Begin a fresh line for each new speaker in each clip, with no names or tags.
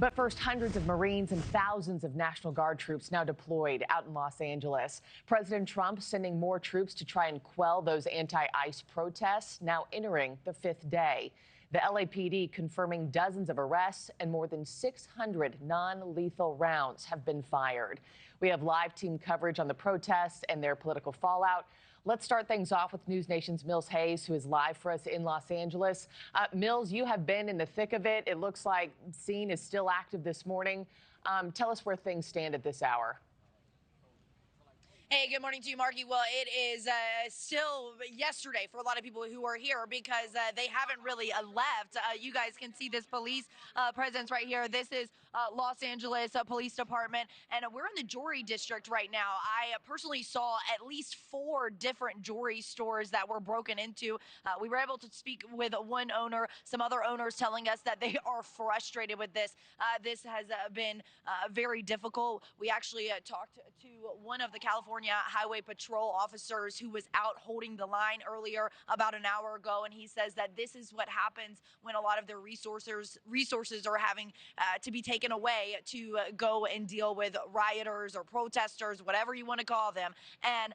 But first, hundreds of Marines and thousands of National Guard troops now deployed out in Los Angeles. President Trump sending more troops to try and quell those anti-ICE protests, now entering the fifth day. The LAPD confirming dozens of arrests and more than 600 non-lethal rounds have been fired. We have live team coverage on the protests and their political fallout. Let's start things off with NewsNation's Mills Hayes, who is live for us in Los Angeles. Mills, you have been in the thick of it. It looks like the scene is still active this morning. Tell us where things stand at this hour.
Hey, good morning to you, Markie. Well, it is still yesterday for a lot of people who are here because they haven't really left. You guys can see this police presence right here. This is Los Angeles Police Department, and we're in the jewelry district right now. I personally saw at least 4 different jewelry stores that were broken into. We were able to speak with one owner, some other owners telling us that they are frustrated with this. This has been very difficult. We actually talked to one of the California Highway Patrol officers who was out holding the line earlier about an hour ago, and he says that this is what happens when a lot of their resources are having to be taken away to go and deal with rioters or protesters, whatever you want to call them. And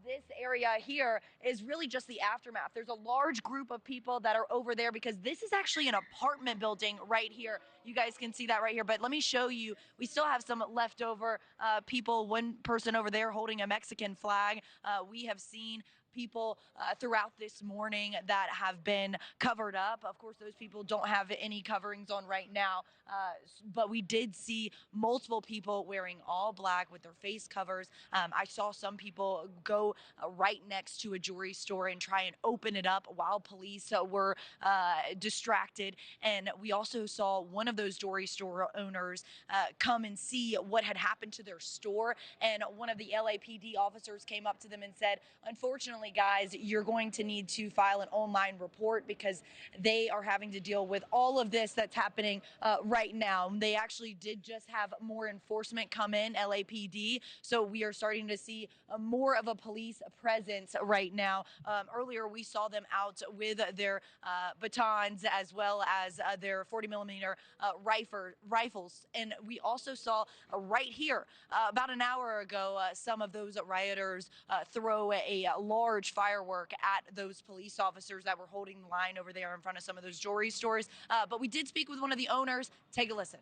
this area here is really just the aftermath. There's a large group of people that are over there because this is actually an apartment building right here. You guys can see that right here. But let me show you. We still have some leftover people. One person over there holding a Mexican flag. We have seen people throughout this morning that have been covered up. Of course, those people don't have any coverings on right now, but we did see multiple people wearing all black with their face covers. I saw some people go right next to a jewelry store and try and open it up while police were distracted. And we also saw one of those jewelry store owners come and see what had happened to their store. And one of the LAPD officers came up to them and said, unfortunately, guys, you're going to need to file an online report because they are having to deal with all of this that's happening right now. They actually did just have more enforcement come in, LAPD, so we are starting to see more of a police presence right now. Earlier, we saw them out with their batons as well as their 40mm rifles, and we also saw right here about an hour ago some of those rioters throw a large firework at those police officers that were holding the line over there in front of some of those jewelry stores. But we did speak with one of the owners. Take a listen.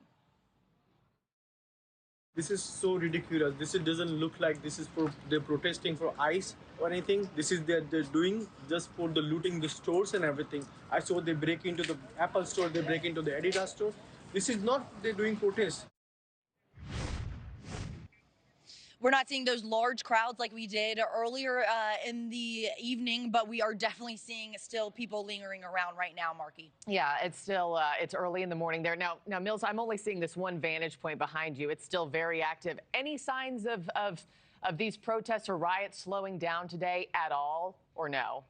This is so ridiculous. Doesn't look like this is for they're protesting for ICE or anything. This is they're doing just for the looting the stores and everything. I saw they break into the Apple store, they break into the Adidas store. This is not they're doing protests.
We're not seeing those large crowds like we did earlier in the evening, but we are definitely seeing still people lingering around right now, Markie.
Yeah, it's still it's early in the morning there. Now, Mills, I'm only seeing this one vantage point behind you. It's still very active. Any signs of these protests or riots slowing down today at all, or no?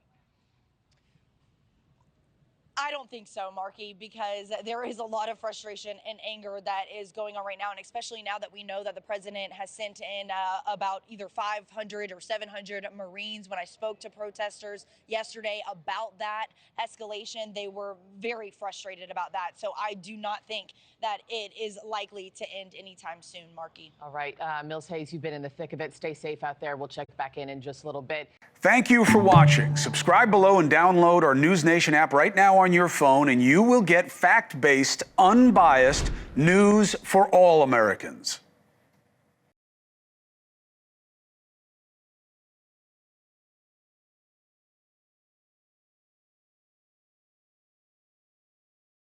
I don't think so, Markie, because there is a lot of frustration and anger that is going on right now, and especially now that we know that the president has sent in about either 500 or 700 Marines. When I spoke to protesters yesterday about that escalation, they were very frustrated about that. So I do not think that it is likely to end anytime soon, Markie.
All right, Mills Hayes, you've been in the thick of it. Stay safe out there. We'll check back in just a little bit.
Thank you for watching. Subscribe below and download our NewsNation app right now on your phone, and you will get fact-based, unbiased news for all Americans.